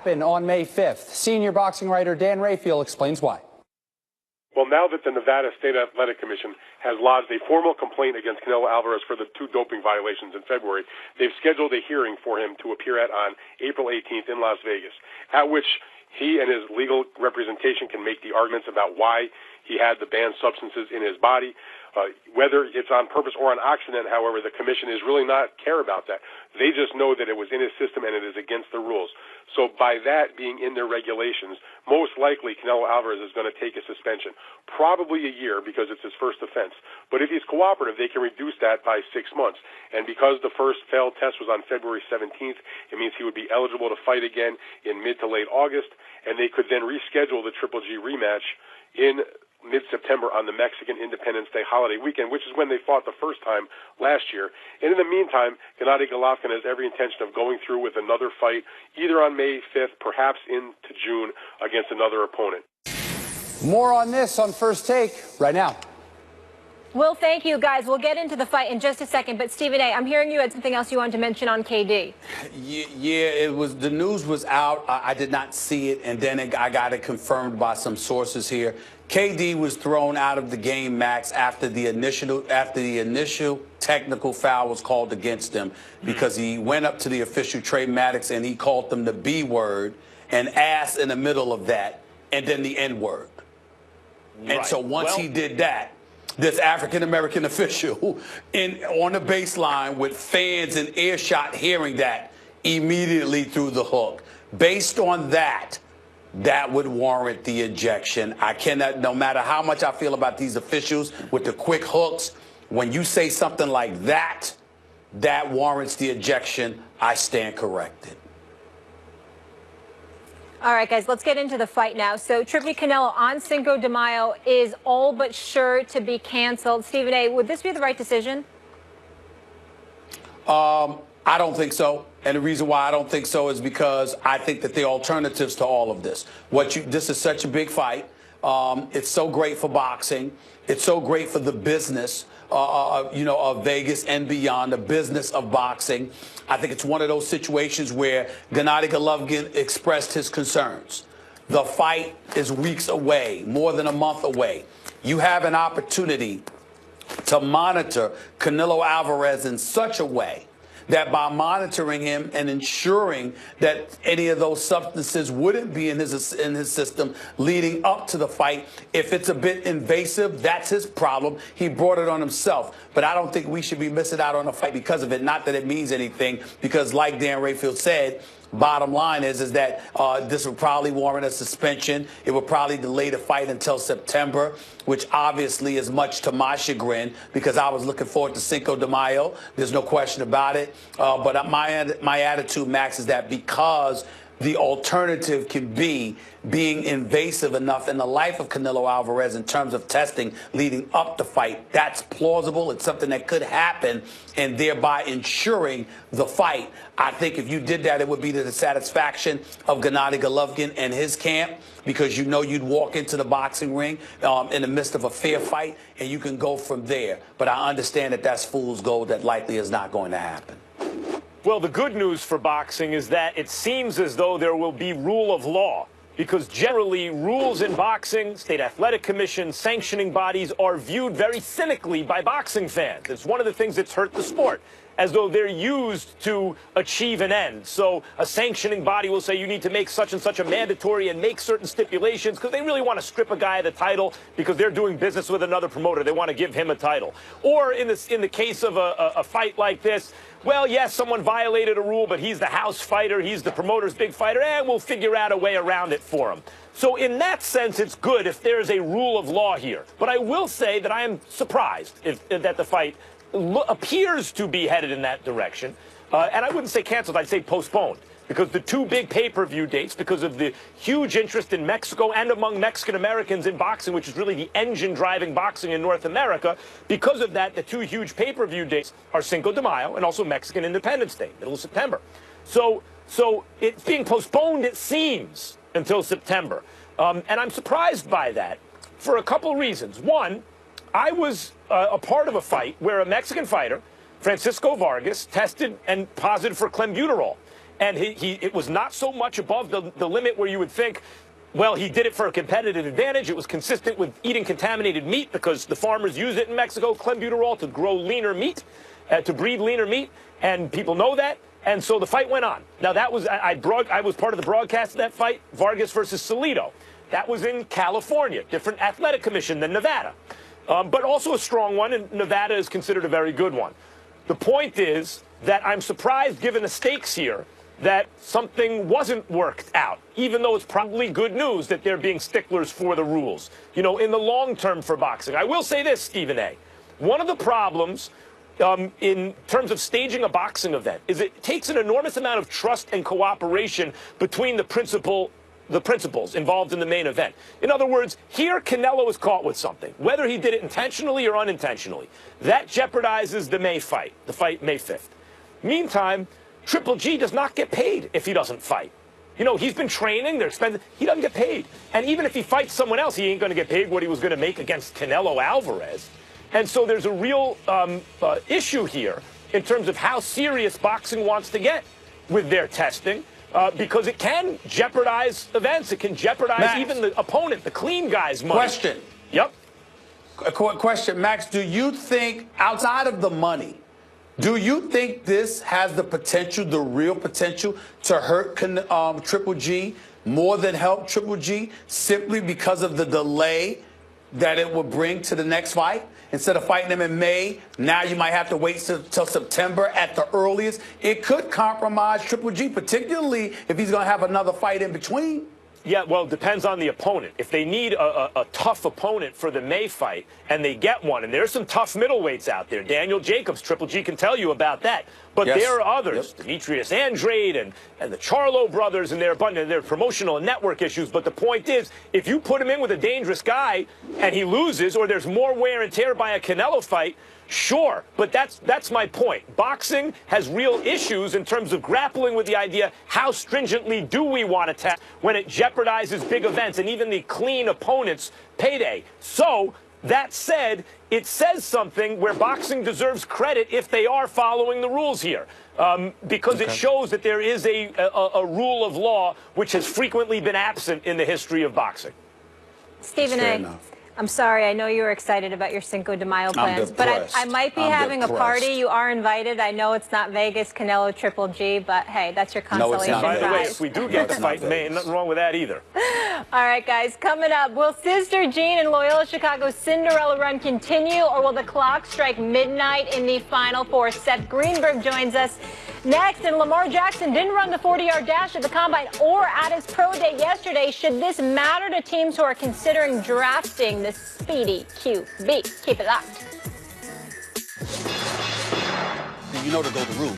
happen on May 5th. Senior boxing writer Dan Rayfield explains why. Well, now that the Nevada State Athletic Commission has lodged a formal complaint against Canelo Alvarez for the 2 doping violations in February, they've scheduled a hearing for him to appear at on April 18th in Las Vegas, at which he and his legal representation can make the arguments about why he had the banned substances in his body. Whether it's on purpose or on accident, however, the commission is really not care about that. They just know that it was in his system and it is against the rules. So by that being in their regulations, most likely Canelo Alvarez is going to take a suspension, probably a year because it's his first offense. But if he's cooperative, they can reduce that by 6 months. And because the first failed test was on February 17th, it means he would be eligible to fight again in mid to late August, and they could then reschedule the Triple G rematch in mid-September on the Mexican Independence Day holiday weekend, which is when they fought the first time last year. And in the meantime, Gennady Golovkin has every intention of going through with another fight, either on May 5th, perhaps into June, against another opponent. More on this on First Take right now. Well, thank you, guys. We'll get into the fight in just a second. But, Stephen A., I'm hearing you had something else you wanted to mention on KD. Yeah, it was, the news was out. I did not see it, and then I got it confirmed by some sources here. KD was thrown out of the game, Max, after the initial technical foul was called against him because he went up to the official, Trey Maddox, and he called them the B word and ass in the middle of that, and then the N word. Right. And so once he did that, this African-American official on the baseline with fans in earshot hearing that immediately threw the hook. Based on that, that would warrant the ejection. I cannot, no matter how much I feel about these officials with the quick hooks, when you say something like that, that warrants the ejection. I stand corrected. All right, guys, let's get into the fight now. So Triple Canelo on Cinco de Mayo is all but sure to be canceled. Stephen A., would this be the right decision? I don't think so. And the reason why I don't think so is because I think that there are alternatives to all of this. This is such a big fight. It's so great for boxing. It's so great for the business, of Vegas and beyond, the business of boxing. I think it's one of those situations where Gennady Golovkin expressed his concerns. The fight is weeks away, more than a month away. You have an opportunity to monitor Canelo Alvarez in such a way that by monitoring him and ensuring that any of those substances wouldn't be in his system leading up to the fight. If it's a bit invasive, that's his problem. He brought it on himself. But I don't think we should be missing out on a fight because of it. Not that it means anything, because like Dan Rayfield said, bottom line is that this would probably warrant a suspension. It would probably delay the fight until September, which obviously is much to my chagrin because I was looking forward to Cinco de Mayo. There's no question about it. But my attitude, Max, is that because the alternative can be being invasive enough in the life of Canelo Alvarez in terms of testing leading up the fight. That's plausible. It's something that could happen, and thereby ensuring the fight. I think if you did that, it would be to the satisfaction of Gennady Golovkin and his camp, because you'd walk into the boxing ring in the midst of a fair fight, and you can go from there. But I understand that that's fool's gold. That likely is not going to happen. Well, the good news for boxing is that it seems as though there will be rule of law, because generally rules in boxing, state athletic commission, sanctioning bodies are viewed very cynically by boxing fans. It's one of the things that's hurt the sport, as though they're used to achieve an end. So a sanctioning body will say you need to make such and such a mandatory and make certain stipulations because they really want to strip a guy of the title because they're doing business with another promoter. They want to give him a title. Or in the case of a fight like this, well, yes, someone violated a rule, but he's the house fighter, he's the promoter's big fighter, and we'll figure out a way around it for him. So in that sense, it's good if there's a rule of law here. But I will say that I am surprised that the fight appears to be headed in that direction. And I wouldn't say canceled, I'd say postponed. Because the 2 big pay-per-view dates, because of the huge interest in Mexico and among Mexican Americans in boxing, which is really the engine driving boxing in North America, because of that, the 2 huge pay-per-view dates are Cinco de Mayo and also Mexican Independence Day, middle of September. So it's being postponed, it seems, until September. And I'm surprised by that for a couple reasons. One, I was a part of a fight where a Mexican fighter, Francisco Vargas, tested and positive for clenbuterol. and it was not so much above the limit where you would think, well, he did it for a competitive advantage. It was consistent with eating contaminated meat because the farmers use it in Mexico, clenbuterol, to grow leaner meat, to breed leaner meat, and people know that. And so the fight went on. Now, that was I was part of the broadcast of that fight, Vargas versus Salido. That was in California, different athletic commission than Nevada, but also a strong one, and Nevada is considered a very good one. The point is that I'm surprised, given the stakes here, that something wasn't worked out, even though it's probably good news that they're being sticklers for the rules, you know, in the long term for boxing. I will say this, Stephen A. One of the problems in terms of staging a boxing event is it takes an enormous amount of trust and cooperation between the principals involved in the main event. In other words, here Canelo is caught with something, whether he did it intentionally or unintentionally. That jeopardizes the May fight, the fight May 5th. Meantime, Triple G does not get paid if he doesn't fight. You know, he's been training, they're expensive, he doesn't get paid. And even if he fights someone else, he ain't going to get paid what he was going to make against Canelo Alvarez. And so there's a real issue here in terms of how serious boxing wants to get with their testing, because it can jeopardize events. It can jeopardize Max, even the opponent, the clean guy's money. Question. Yep. A question, Max, do you think, outside of the money, do you think this has the potential, the real potential, to hurt Triple G more than help Triple G simply because of the delay that it would bring to the next fight? Instead of fighting him in May, now you might have to wait till September at the earliest. It could compromise Triple G, particularly if he's going to have another fight in between. Yeah, well, it depends on the opponent. If they need a tough opponent for the May fight, and they get one, and there's some tough middleweights out there. Daniel Jacobs, Triple G can tell you about that. But yes, there are others, Demetrius Andrade and the Charlo brothers, and their promotional and network issues. But the point is, if you put him in with a dangerous guy and he loses, or there's more wear and tear by a Canelo fight, sure, but that's my point. Boxing has real issues in terms of grappling with the idea, how stringently do we want to test when it jeopardizes big events and even the clean opponent's payday. So, that said, it says something where boxing deserves credit if they are following the rules here, because it shows that there is a rule of law which has frequently been absent in the history of boxing. Stephen A., I'm sorry, I know you were excited about your Cinco de Mayo plans, but I might be having a party. You are invited. I know it's not Vegas, Canelo, Triple G, but hey, that's your consolation prize. By the way, if we do get the fight in May, nothing wrong with that either. All right, guys, coming up, will Sister Jean and Loyola Chicago's Cinderella run continue, or will the clock strike midnight in the Final Four? Seth Greenberg joins us next, and Lamar Jackson didn't run the 40-yard dash at the Combine or at his pro day yesterday. Should this matter to teams who are considering drafting this speedy QB? Keep it locked. You know to go the route.